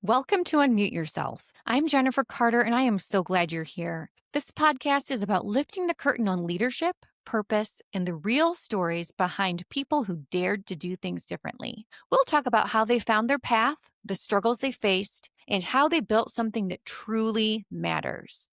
Welcome to Unmute Yourself. I'm Jennifer Carter, and I am so glad you're here. This podcast is about lifting the curtain on leadership, purpose, and the real stories behind people who dared to do things differently. We'll talk about how they found their path, the struggles they faced, and how they built something that truly matters.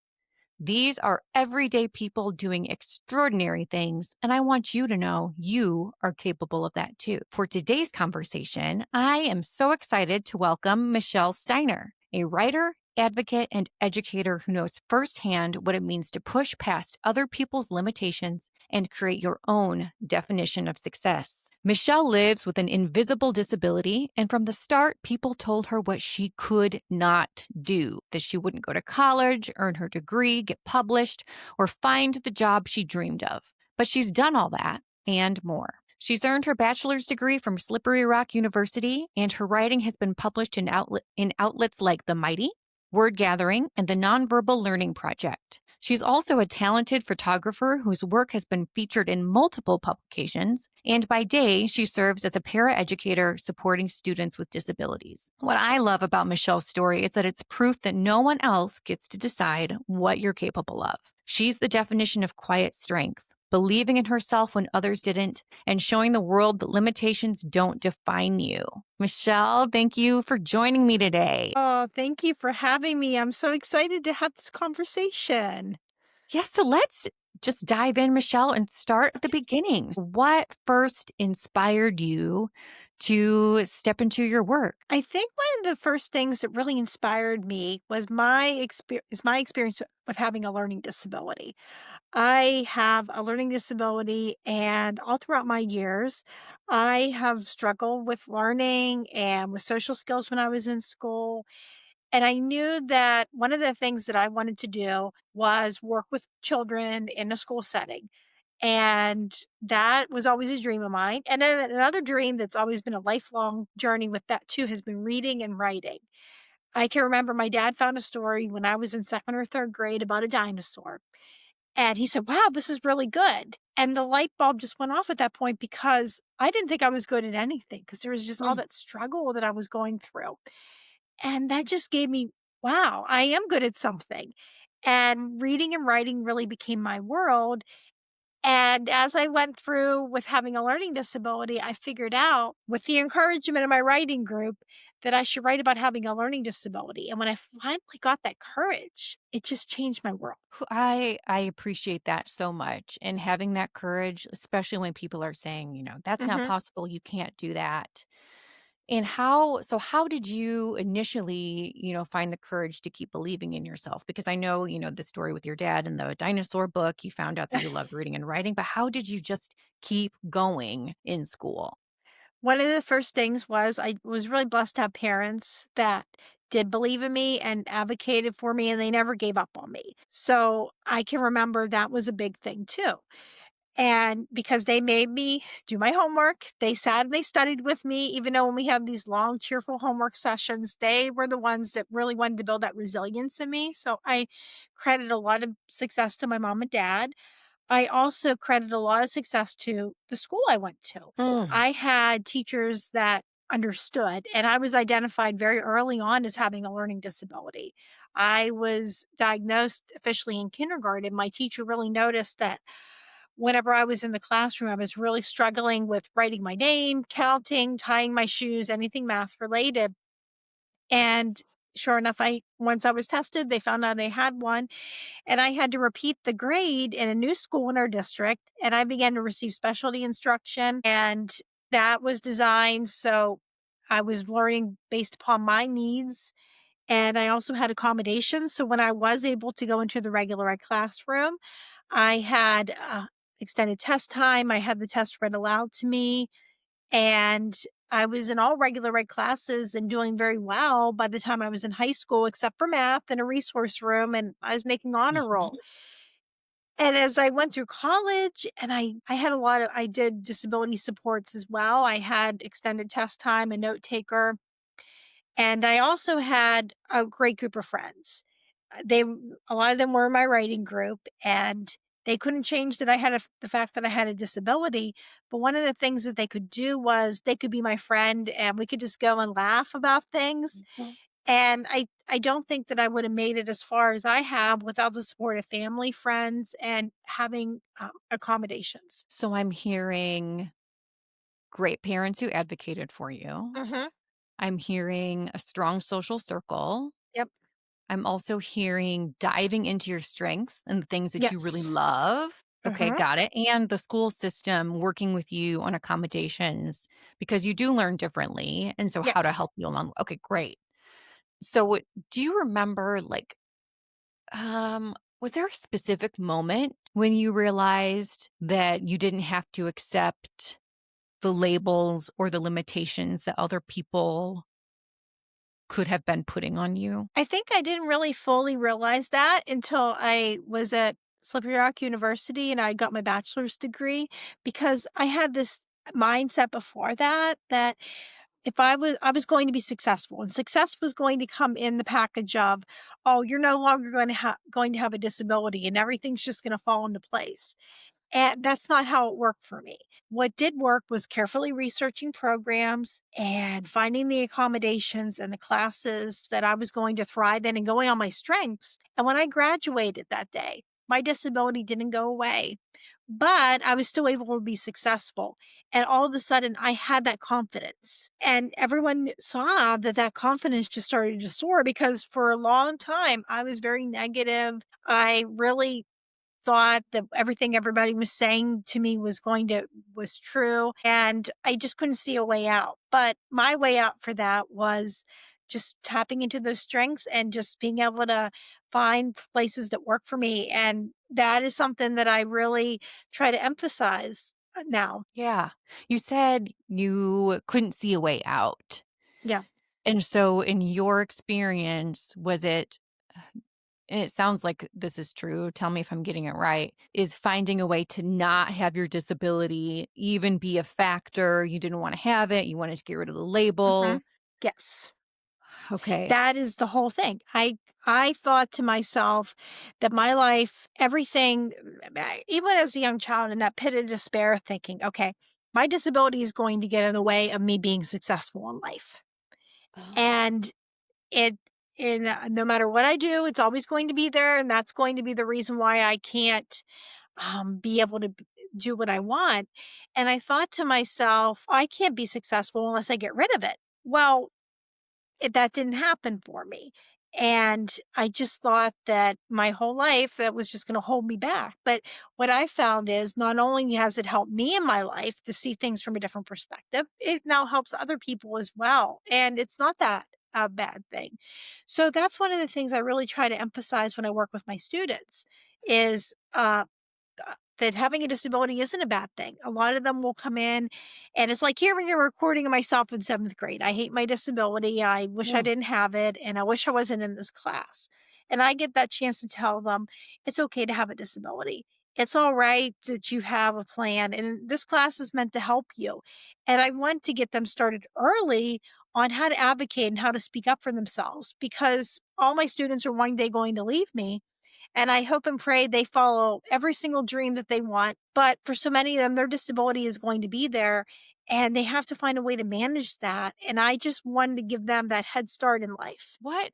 These are everyday people doing extraordinary things, and I want you to know you are capable of that too. For today's conversation, I am so excited to welcome Michelle Steiner, a writer, advocate, and educator who knows firsthand what it means to push past other people's limitations and create your own definition of success. Michelle lives with an invisible disability, and from the start, people told her what she could not do, that she wouldn't go to college, earn her degree, get published, or find the job she dreamed of. But she's done all that and more. She's earned her bachelor's degree from Slippery Rock University, and her writing has been published in outlets like The Mighty, Word Gathering, and the Nonverbal Learning Project. She's also a talented photographer whose work has been featured in multiple publications, and by day, she serves as a paraeducator supporting students with disabilities. What I love about Michelle's story is that it's proof that no one else gets to decide what you're capable of. She's the definition of quiet strength, believing in herself when others didn't, and showing the world that limitations don't define you. Michelle, thank you for joining me today. Oh, thank you for having me. I'm so excited to have this conversation. Yes, so let's just dive in, Michelle, and start at the beginning. What first inspired you to step into your work? I think one of the first things that really inspired me was my experience with having a learning disability. I have a learning disability, and all throughout my years, I have struggled with learning and with social skills when I was in school. And I knew that one of the things that I wanted to do was work with children in a school setting. And that was always a dream of mine. And then another dream that's always been a lifelong journey with that too has been reading and writing. I can remember my dad found a story when I was in second or third grade about a dinosaur. And he said, "Wow, this is really good." And the light bulb just went off at that point because I didn't think I was good at anything because there was just all Mm. that struggle that I was going through. And that just gave me, wow, I am good at something. And reading and writing really became my world. And as I went through with having a learning disability, I figured out with the encouragement of my writing group that I should write about having a learning disability. And when I finally got that courage, it just changed my world. I appreciate that so much, and having that courage, especially when people are saying, "That's not hmm possible, you can't do that." And how did you initially, find the courage to keep believing in yourself? Because I know, the story with your dad and the dinosaur book, you found out that you loved reading and writing, but how did you just keep going in school? One of the first things was I was really blessed to have parents that did believe in me and advocated for me, and they never gave up on me. So I can remember that was a big thing too. And because they made me do my homework, they sat and they studied with me, even though when we had these long, cheerful homework sessions, they were the ones that really wanted to build that resilience in me. So I credit a lot of success to my mom and dad. I also credit a lot of success to the school I went to. Mm. I had teachers that understood, and I was identified very early on as having a learning disability. I was diagnosed officially in kindergarten. My teacher really noticed that whenever I was in the classroom, I was really struggling with writing my name, counting, tying my shoes, anything math related. And sure enough, I once I was tested, they found out I had one, and I had to repeat the grade in a new school in our district, and I began to receive specialty instruction, and that was designed so I was learning based upon my needs, and I also had accommodations, so when I was able to go into the regular ed classroom, I had, extended test time, I had the test read aloud to me, and I was in all regular ed classes and doing very well by the time I was in high school, except for math and a resource room, and I was making honor roll. Mhm. And as I went through college and I had a lot of I did disability supports as well. I had extended test time, a note taker, and I also had a great group of friends. A lot of them were in my writing group, and they couldn't change that I had the fact that I had a disability, but one of the things that they could do was they could be my friend, and we could just go and laugh about things, And I don't think that I would have made it as far as I have without the support of family, friends, and having, accommodations. So I'm hearing great parents who advocated for you. Mhm. I'm hearing a strong social circle. Yep. I'm also hearing diving into your strengths and the things that you really Yes. love. Okay, Mhm. got it. And the school system working with you on accommodations because you do learn differently. And so, how to Yes. help you along. Okay, great. So, do you remember, like, was there a specific moment when you realized that you didn't have to accept the labels or the limitations that other people could have been putting on you? I think I didn't really fully realize that until I was at Slippery Rock University and I got my bachelor's degree, because I had this mindset before that, that if I was going to be successful, and success was going to come in the package of, "Oh, you're no longer going to have a disability and everything's just gonna fall into place." And that's not how it worked for me. What did work was carefully researching programs and finding the accommodations and the classes that I was going to thrive in and going on my strengths. And when I graduated that day, my disability didn't go away, but I was still able to be successful. And all of a sudden, I had that confidence. And everyone saw that that confidence just started to soar, because for a long time, I was very negative. I really thought that everything everybody was saying to me was true, and I just couldn't see a way out. But my way out for that was just tapping into those strengths and just being able to find places that work for me, and that is something that I really try to emphasize, now. Yeah. You said you couldn't see a way out. Yeah. And so, in your experience, was it, and it sounds like this is true, tell me if I'm getting it right, is finding a way to not have your disability even be a factor? You didn't want to have it, you wanted to get rid of the Mhm. label. Yes. Okay. That is the whole thing. I thought to myself that my life, everything, even as a young child, in that pit of despair, thinking, okay, my disability is going to get in the way of me being successful in life. Oh. And it, no matter what I do, it's always going to be there. And that's going to be the reason why I can't, be able to do what I want. And I thought to myself, I can't be successful unless I get rid of it. Well, that didn't happen for me. And I just thought that my whole life that was just going to hold me back. But what I found is, not only has it helped me in my life to see things from a different perspective, it now helps other people as well. And it's not that a bad thing. So that's one of the things I really try to emphasize when I work with my students is, that having a disability isn't a bad thing. A lot of them will come in and it's like hearing a recording of myself in 7th grade. I hate my disability. I wish I Oh, didn't have it. And I wish I wasn't in this class. And I get that chance to tell them it's okay to have a disability. It's all right that you have a plan. And this class is meant to help you. And I want to get them started early on how to advocate and how to speak up for themselves, because all my students are one day going to leave me, and I hope and pray they follow every single dream that they want. But for so many of them, their disability is going to be there and they have to find a way to manage that. And I just wanted to give them that head start in life. what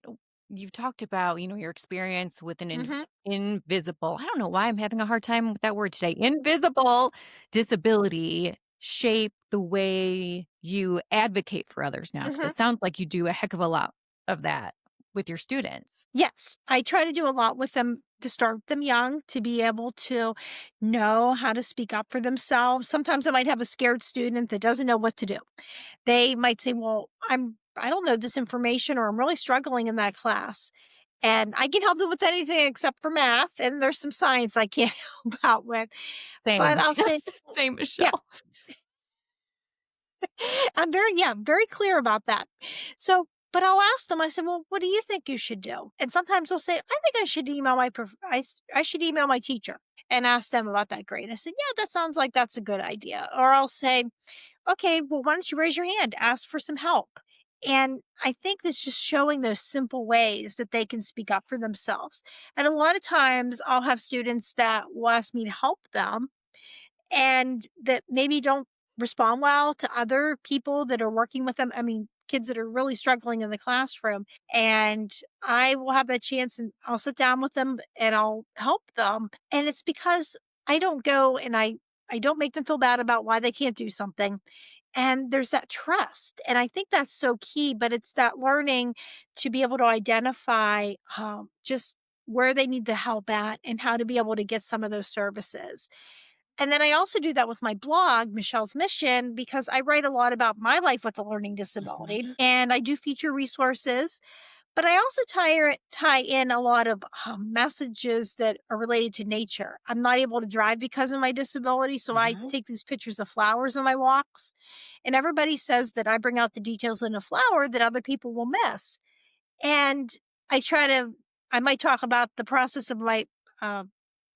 you've talked about, your experience with an Hmm. invisible, I don't know why I'm having a hard time with that word today, invisible disability shape the way you advocate for others now? Because Hmm. it sounds like you do a heck of a lot of that with your students. Yes, I try to do a lot with them to start them young, to be able to know how to speak up for themselves. Sometimes I might have a scared student that doesn't know what to do. They might say, "Well, I don't know this information, or I'm really struggling in that class." And I can help them with anything except for math, and there's some science I can't help out with. But Same. I'll say, Same, yeah, Michelle. very clear about that. So, but I'll ask them, I said, "Well, what do you think you should do?" And sometimes they'll say, "I think I should email I should email my teacher and ask them about that grade." I said, "Yeah, that sounds like that's a good idea." Or I'll say, "Okay, well, why don't you raise your hand, ask for some help?" And I think that's just showing those simple ways that they can speak up for themselves. And a lot of times I'll have students that will ask me to help them and that maybe don't respond well to other people that are working with them. I mean, kids that are really struggling in the classroom, and I will have that chance and I'll sit down with them and I'll help them. And it's because I don't go and I don't make them feel bad about why they can't do something. And there's that trust. And I think that's so key, but it's that learning to be able to identify just where they need the help at and how to be able to get some of those services. And then I also do that with my blog, Michelle's Mission, because I write a lot about my life with a learning Mhm. disability and I do feature resources, but I also tie in a lot of messages that are related to nature. I'm not able to drive because of my disability, so I Mhm. take these pictures of flowers on my walks. And everybody says that I bring out the details in a flower that other people will miss. And I try to I might talk about the process uh,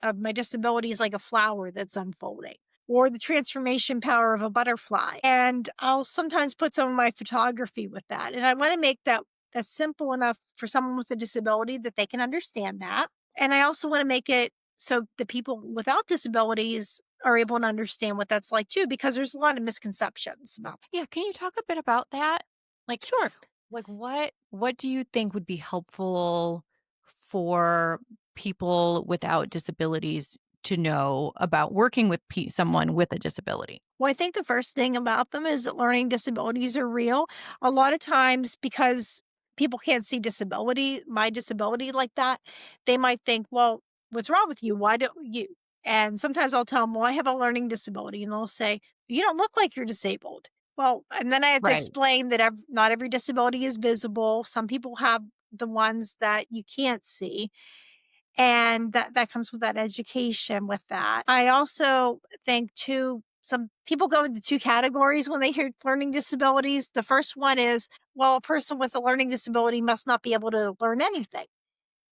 of my disability is like a flower that's unfolding or the transformation power of a butterfly. And I'll sometimes put some of my photography with that. And I want to make that simple enough for someone with a disability that they can understand that. And I also want to make it so the people without disabilities are able to understand what that's like too, because there's a lot of misconceptions about. Yeah, can you talk a bit about that? Like Sure. what do you think would be helpful for people without disabilities to know about working with someone with a disability? Well, I think the first thing about them is that learning disabilities are real. A lot of times, because people can't see my disability like that, they might think, well, what's wrong with you? Why don't you? And sometimes I'll tell them, well, I have a learning disability. And they'll say, you don't look like you're disabled. Well, and then I have to Right. explain that not every disability is visible. Some people have the ones that you can't see. And that comes with that education with that. I also think too, some people go into 2 categories when they hear learning disabilities. The first one is, well, a person with a learning disability must not be able to learn anything,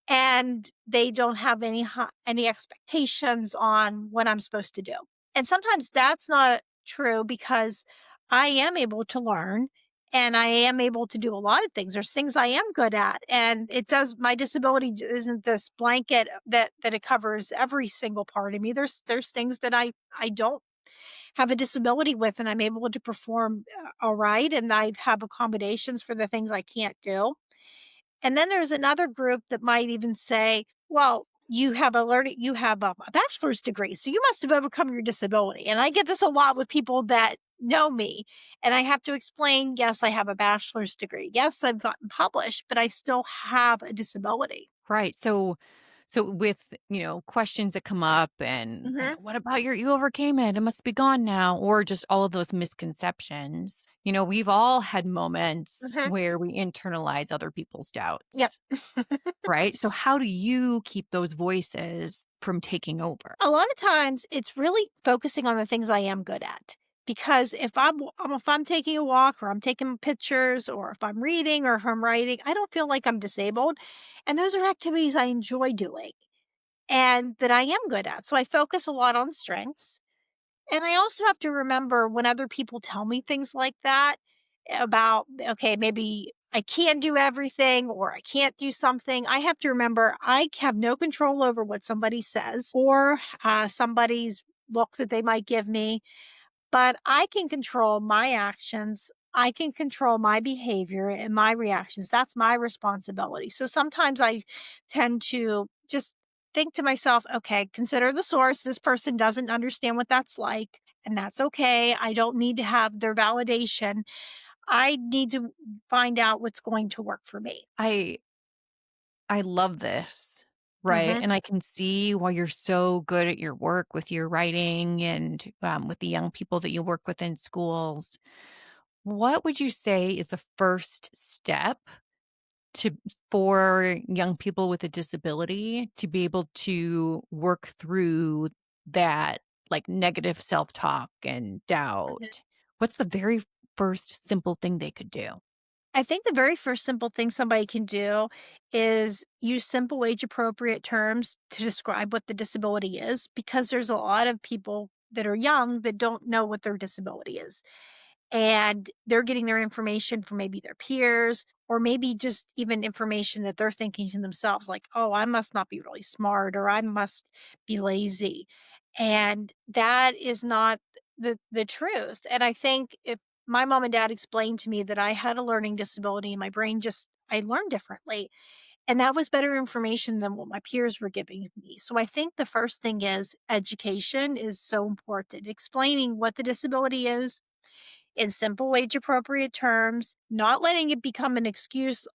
and they don't have any expectations on what I'm supposed to do. And sometimes that's not true because I am able to learn and I am able to do a lot of things. There's things I am good at, and it does my disability isn't this blanket that it covers every single part of me. There's things that I don't have a disability with and I'm able to perform all right, and I have accommodations for the things I can't do. And then there's another group that might even say, well, you have a bachelor's degree, so you must have overcome your disability. And I get this a lot with people that know me. And I have to explain, yes, I have a bachelor's degree. Yes, I've gotten published, but I still have a disability. Right. So with, questions that come up and Hmm. what about you overcame it? It must be gone now or just all of those misconceptions. We've all had moments Hmm. where we internalize other people's Yep. doubts, right? So how do you keep those voices from taking over? A lot of times it's really focusing on the things I am good at. Because if I'm taking a walk or I'm taking pictures or if I'm reading or if I'm writing, I don't feel like I'm disabled. And those are activities I enjoy doing and that I am good at. So I focus a lot on strengths. And I also have to remember when other people tell me things like that about, okay, maybe I can do everything or I can't do something. I have to remember I have no control over what somebody says or somebody's look that they might give me, but I can control my actions. I can control my behavior and my reactions. That's my responsibility. So sometimes I tend to just think to myself, okay, consider the source. This person doesn't understand what that's like, and that's okay. I don't need to have their validation. I need to find out what's going to work for me. I I love this, right? Hmm. And I can see why you're so good at your work with your writing and with the young people that you work with in schools. What would you say is the first step to for young people with a disability to be able to work through that like negative self-talk and doubt? What's the very first simple thing they could do? I think the very first simple thing somebody can do is use simple age appropriate terms to describe what the disability is because there's a lot of people that are young that don't know what their disability is. And they're getting their information from maybe their peers or maybe just even information that they're thinking to themselves like, "Oh, I must not be really smart or I must be lazy." And that is not the truth. And I think if my mom and dad explained to me that I had a learning disability and my brain just I learned differently. And that was better information than what my peers were giving me. So I think the first thing is education is so important. Explaining what the disability is in simple age appropriate terms, not letting it become an excuse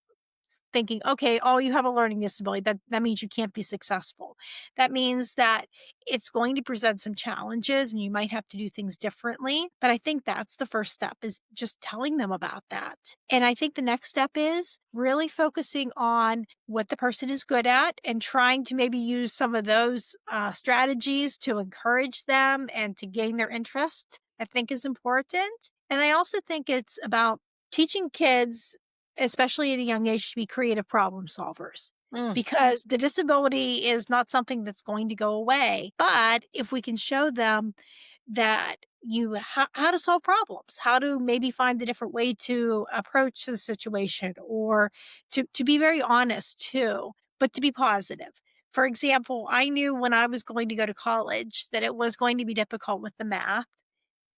thinking, okay, oh, you have a learning disability. That means you can't be successful. That means that it's going to present some challenges and you might have to do things differently. But I think that's the first step is just telling them about that. And I think the next step is really focusing on what the person is good at and trying to maybe use some of those strategies to encourage them and to gain their interest. I think is important. And I also think it's about teaching kids especially at a young age, to be creative problem solvers. Mm. Because the disability is not something that's going to go away. But if we can show them that how to solve problems, how to maybe find a different way to approach the situation, or to be very honest too, but to be positive. For example, I knew when I was going to go to college that it was going to be difficult with the math.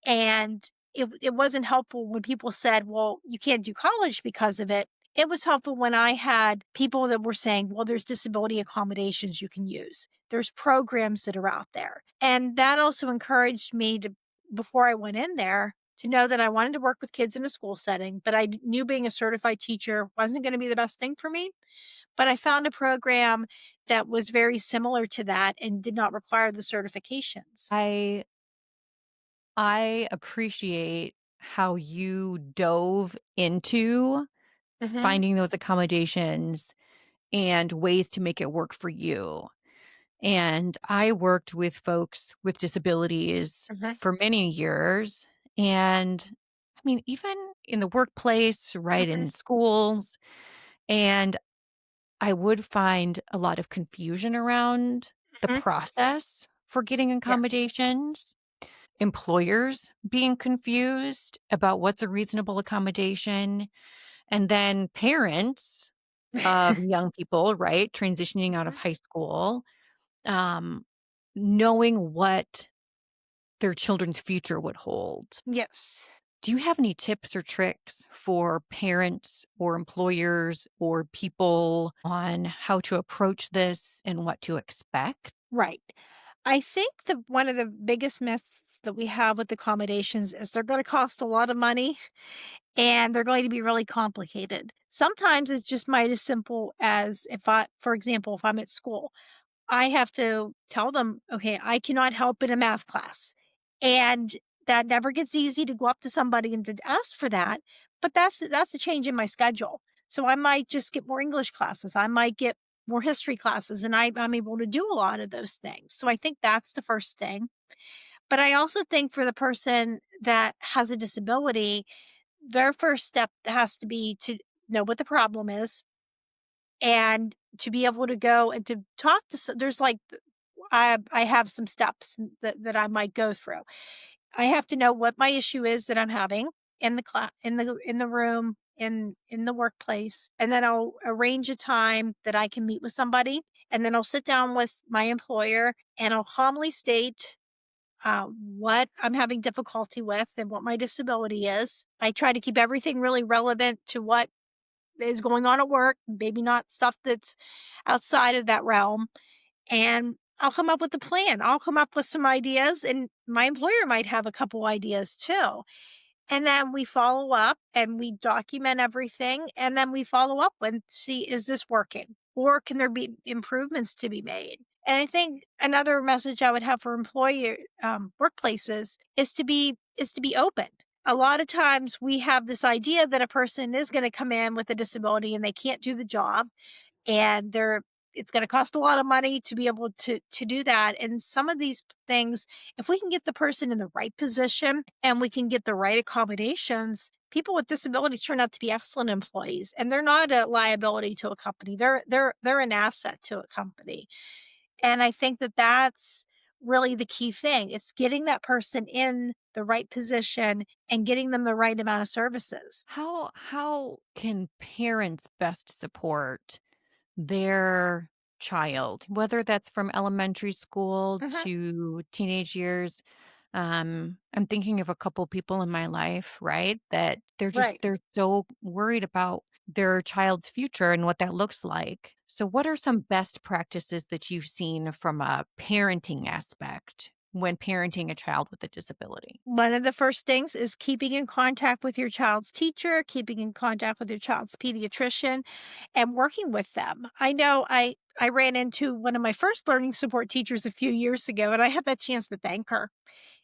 And it wasn't helpful when people said, "Well, you can't do college because of it." It was helpful when I had people that were saying, "Well, there's disability accommodations you can use. There's programs that are out there." And that also encouraged me to before I went in there, to know that I wanted to work with kids in a school setting, but knew being a certified teacher wasn't gonna be the best thing for me. But I found a program that was very similar to that and did not require the certifications. I I appreciate how you dove into Mhm, finding those accommodations and ways to make it work for you. And I worked with folks with disabilities mhm, for many years. And I mean, even in the workplace, right, mhm, in schools, and I would find a lot of confusion around the mhm. process for getting Yes. accommodations, employers being confused about what's a reasonable accommodation, and then parents of young people, right, transitioning out of Mhm. high school, um, knowing what their children's future would hold. Yes. Do you have any tips or tricks for parents or employers or people on how to approach this and what to expect? Right. I think the one of the biggest myths that we have with accommodations is they're gonna cost a lot of money and they're going to be really complicated. Sometimes it's just might as simple as if I for example, if I'm at school, I have to tell them, "Okay, I cannot help in a math class." And that never gets easy to go up to somebody and to ask for that, but that's a change in my schedule. So I might just get more English classes. I might get more history classes, and I'm able to do a lot of those things. So I think that's the first thing. But I also think for the person that has a disability, their first step has to be to know what the problem is and to be able to go and to talk to there's like I have some steps that I might go through. I have to know what my issue is that I'm having in the class, in the room, in the workplace, and then I'll arrange a time that I can meet with somebody, and then I'll sit down with my employer and I'll calmly state what I'm having difficulty with and what my disability is. I try to keep everything really relevant to what is going on at work, maybe not stuff that's outside of that realm, and I'll come up with a plan. I'll come up with some ideas, and my employer might have a couple ideas too. And then we follow up and we document everything. And then we follow up and see, is this working? Or can there be improvements to be made? And I think another message I would have for employer workplaces is to be open. A lot of times we have this idea that a person is going to come in with a disability and they can't do the job and it's gonna cost a lot of money to be able to do that, and some of these things, if we can get the person in the right position and we can get the right accommodations, people with disabilities turn out to be excellent employees, and they're not a liability to a company, they're an asset to a company, and I think that that's really the key thing, it's getting that person in the right position and getting them the right amount of services. How can parents best support their child, whether that's from elementary school Mhm. to teenage years? I'm thinking of a couple people in my life, right? That Right. they're so worried about their child's future and what that looks like. So what are some best practices that you've seen from a parenting aspect when parenting a child with a disability? One of the first things is keeping in contact with your child's teacher, keeping in contact with your child's pediatrician, and working with them. I know I ran into one of my first learning support teachers a few years ago, and I had that chance to thank her.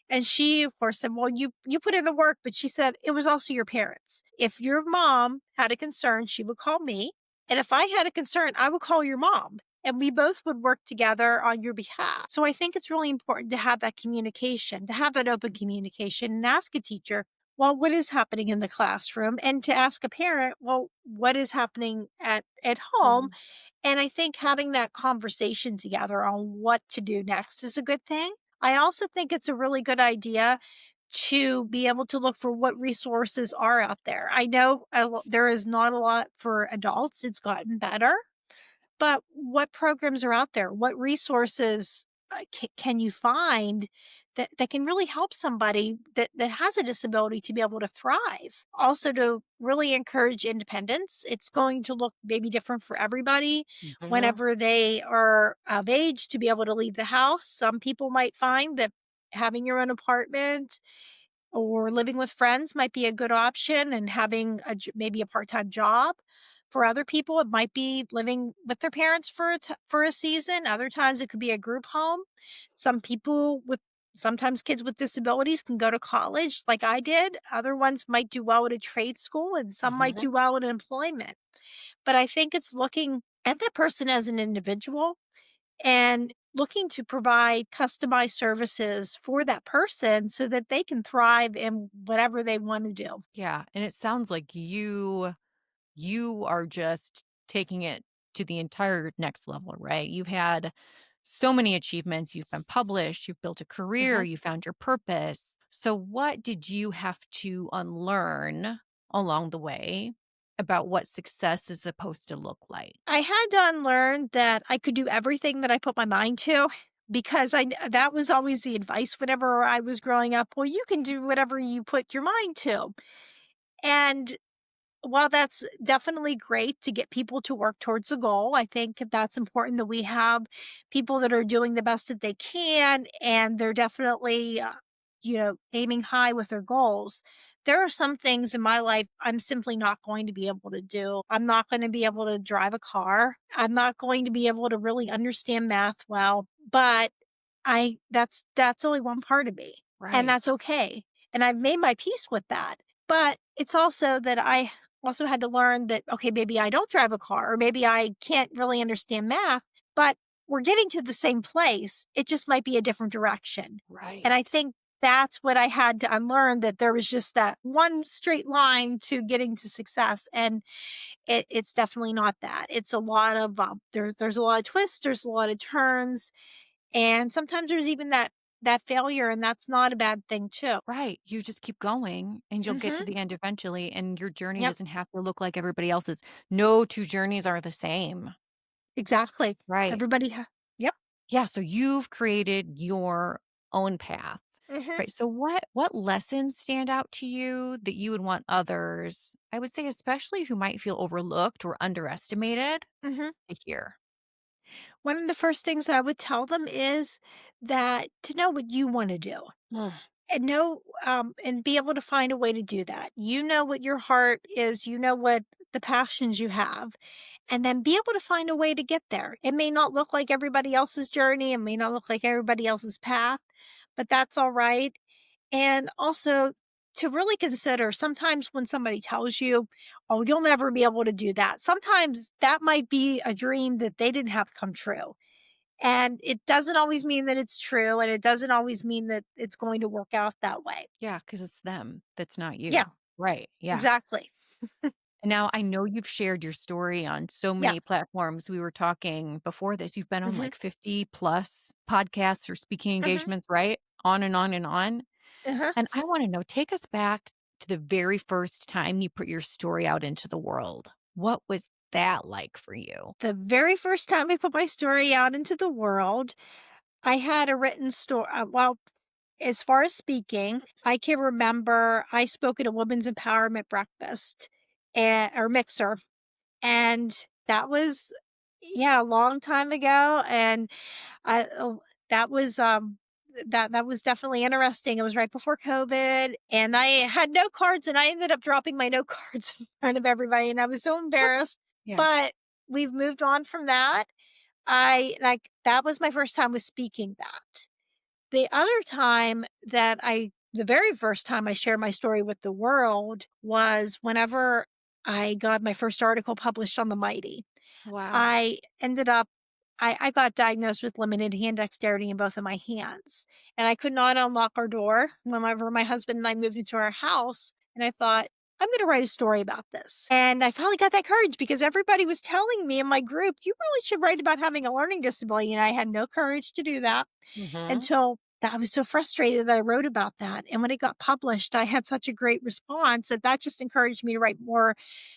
And she, of course, said, "Well, you put in the work," but she said, "It was also your parents. If your mom had a concern, she would call me, and if I had a concern, I would call your mom, and we both would work together on your behalf." So I think it's really important to have that communication, to have that open communication and ask a teacher, "Well, what is happening in the classroom?" And to ask a parent, "Well, what is happening at home?" Home. And I think having that conversation together on what to do next is a good thing. I also think it's a really good idea to be able to look for what resources are out there. I know there is not a lot for adults, it's gotten better, but what programs are out there? What resources can you find that can really help somebody that has a disability to be able to thrive? Also, to really encourage independence. It's going to look maybe different for everybody Mhm. whenever they are of age to be able to leave the house. Some people might find that having your own apartment or living with friends might be a good option and having maybe a part-time job. For other people, it might be living with their parents for for a season. Other times it could be a group home. Some people with sometimes kids with disabilities can go to college like I did. Other ones might do well at a trade school and some might Mhm. do well in employment. But I think it's looking at that person as an individual and looking to provide customized services for that person so that they can thrive in whatever they want to do. Yeah, and it sounds like you are just taking it to the entire next level, right? You've had so many achievements, you've been published, you've built a career, Mhm. you found your purpose. So what did you have to unlearn along the way about what success is supposed to look like? I had to unlearn that I could do everything that I put my mind to because that was always the advice whenever I was growing up. Well, you can do whatever you put your mind to. And while that's definitely great to get people to work towards a goal, I think that's important that we have people that are doing the best that they can and they're definitely, aiming high with their goals. There are some things in my life I'm simply not going to be able to do. I'm not going to be able to drive a car. I'm not going to be able to really understand math well, but that's only one part of me and that's Right. okay. And I've made my peace with that. But it's also that I also had to learn that, okay, maybe I don't drive a car or maybe I can't really understand math, but we're getting to the same place. It just might be a different direction. And I Right. think that's what I had to unlearn that there was just that one straight line to getting to success. And it's definitely not that. It's a lot of, there's a lot of twists, there's a lot of turns. And sometimes there's even that failure. And that's not a bad thing too. Right. You just keep going and you'll get to Hmm. the end eventually, and your journey Yep. doesn't have to look like everybody else's. No two journeys are the same. Exactly. Right. Everybody, yep. Yeah, so you've created your own path, Hmm. right? So what lessons stand out to you that you would want others, I would say especially who might feel overlooked or underestimated, Hmm. to hear? One of the first things I would tell them is that to know what you want to do Mm. and know and be able to find a way to do that. You know what your heart is, you know what the passions you have, and then be able to find a way to get there. It may not look like everybody else's journey, it may not look like everybody else's path, but that's all right. And also to really consider sometimes when somebody tells you, oh, you'll never be able to do that, sometimes that might be a dream that they didn't have come true. And it doesn't always mean that it's true, and it doesn't always mean that it's going to work out that way. Yeah, because it's them, that's not Yeah, you. Right, yeah. exactly. And now I know you've shared your story on so Yeah. many platforms. We were talking before this, you've been on Mhm, like 50 plus podcasts or speaking mhm, engagements, right? On and on and on. uh-huh. And I wanna know, take us back to the very first time you put your story out into the world. What was that like for you? The very first time I put my story out into the world, I had a written story. Well, As far as speaking, I can remember I spoke at a women's empowerment breakfast or mixer, and that was, yeah, a long time ago, and I that was, that was definitely interesting. It was right before COVID, and I had note cards, and I ended up dropping my note cards in front of everybody, and I was so That's embarrassed, yeah. but we've moved on from that. That was my first time with speaking that. The very first time I shared my story with the world was whenever I got my first article published on the Mighty. Wow. I ended up I got diagnosed with limited hand dexterity in both of my hands, and I could not unlock our door whenever my husband and I moved into our house, and I thought, "I'm gonna write a story about this." And I finally got that courage because everybody was telling me in my group, "You really should write about having a learning disability," and I had no courage to do that Mhm. until I was so frustrated that I wrote about that, and when it got published, I had such a great response that that just encouraged me to write more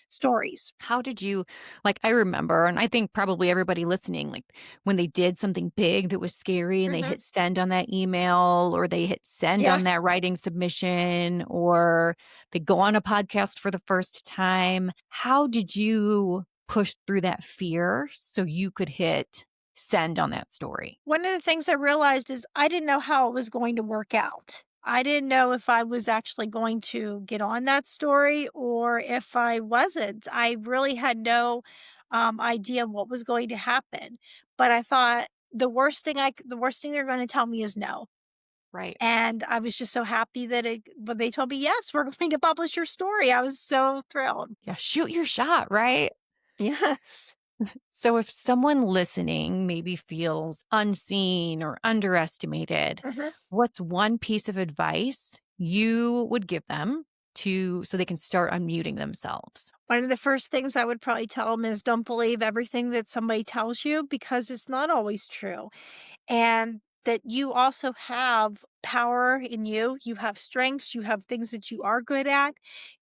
stories. How did you like, I remember, and I think probably everybody listening, like, when they did something big that was scary and they Mhm. hit send on that email or they hit send Yeah. on that writing submission or they go on a podcast for the first time. How did you push through that fear so you could hit send on that story? One of the things I realized is I didn't know how it was going to work out. I didn't know if I was actually going to get on that story or if I wasn't. I really had no idea what was going to happen. But I thought the worst thing they're going to tell me is no. Right. And I was just so happy that when they told me yes, we're going to publish your story. I was so thrilled. Yeah, shoot your shot, right? Yes. So, if someone listening maybe feels unseen or underestimated, Mhm. what's one piece of advice you would give them to so they can start unmuting themselves? One of the first things I would probably tell them is don't believe everything that somebody tells you because it's not always true. And that you also have power in you. You have strengths, you have things that you are good at.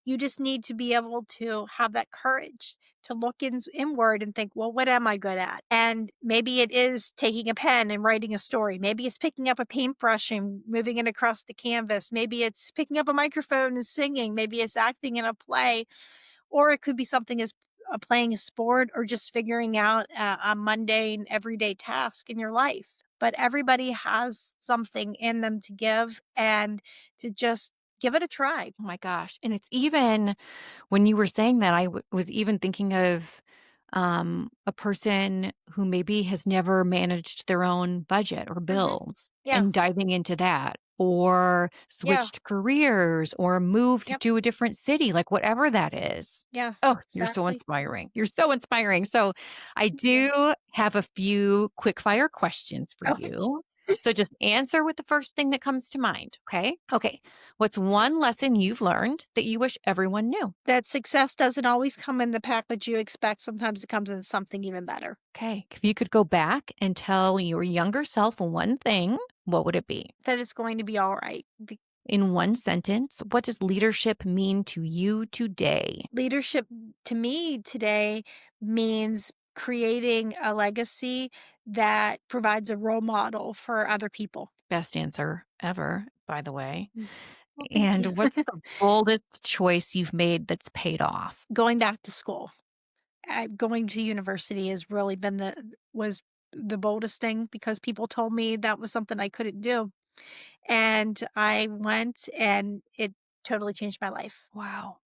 You just need to be able to have that courage to look inward and think, well, what am I good at? And maybe it is taking a pen and writing a story. Maybe it's picking up a paintbrush and moving it across the canvas. Maybe it's picking up a microphone and singing. Maybe it's acting in a play, or it could be something as playing a sport or just figuring out a mundane everyday task in your life. But everybody has something in them to give and to just give it a try. Oh my gosh. And it's even when you were saying that, was even thinking of a person who maybe has never managed their own budget or Mhm. bills Yeah. and diving into that, or Yeah. switched careers, or moved Yep. to a different city, like whatever that is. Yeah. Oh, you're so Exactly. inspiring. You're so inspiring. So, I Thank you. do have a few quick fire questions for Okay. you. So, just answer with the first thing that comes to mind. Okay. Okay. What's one lesson you've learned that you wish everyone knew? That success doesn't always come in the package you expect. Sometimes it comes in something even better. Okay. If you could go back and tell your younger self one thing, what would it be? That it's going to be all right. In one sentence, what does leadership mean to you today? Leadership to me today means creating a legacy that provides a role model for other people. Best answer ever, by the way. Mm. Well, thank you. And what's the boldest choice you've made that's paid off? Going back to school, going to university has really been was the boldest thing because people told me that was something I couldn't do, and I went, and it totally changed my life. Wow.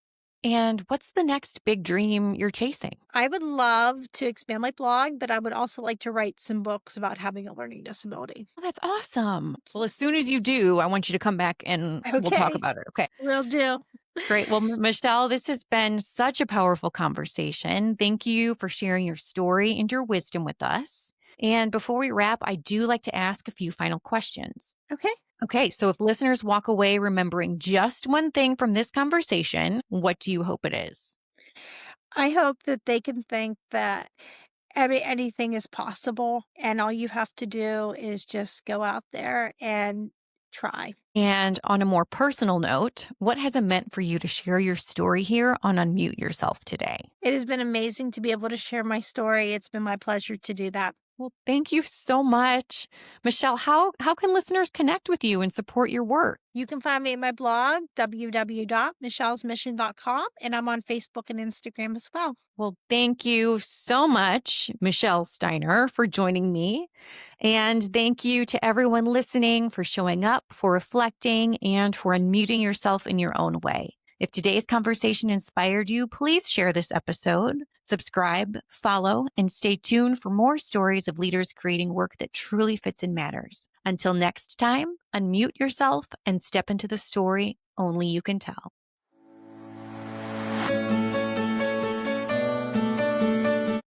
And what's the next big dream you're chasing? I would love to expand my blog, but I would also like to write some books about having a learning disability. Oh, that's awesome. Well, as soon as you do, I want you to come back and we'll talk Okay, about it. Okay. will do. Great. Well, Michelle, this has been such a powerful conversation. Thank you for sharing your story and your wisdom with us. And before we wrap, I do like to ask a few final questions. Okay. Okay. So if listeners walk away remembering just one thing from this conversation, what do you hope it is? I hope that they can think that anything is possible, and all you have to do is just go out there and try. And on a more personal note, what has it meant for you to share your story here on Unmute Yourself today? It has been amazing to be able to share my story. It's been my pleasure to do that. Well, thank you so much. Michelle, how can listeners connect with you and support your work? You can find me at my blog, www.michellesmission.com, and I'm on Facebook and Instagram as well. Well, thank you so much, Michelle Steiner, for joining me. And thank you to everyone listening for showing up, for reflecting, and for unmuting yourself in your own way. If today's conversation inspired you, please share this episode, subscribe, follow, and stay tuned for more stories of leaders creating work that truly fits and matters. Until next time, unmute yourself and step into the story only you can tell.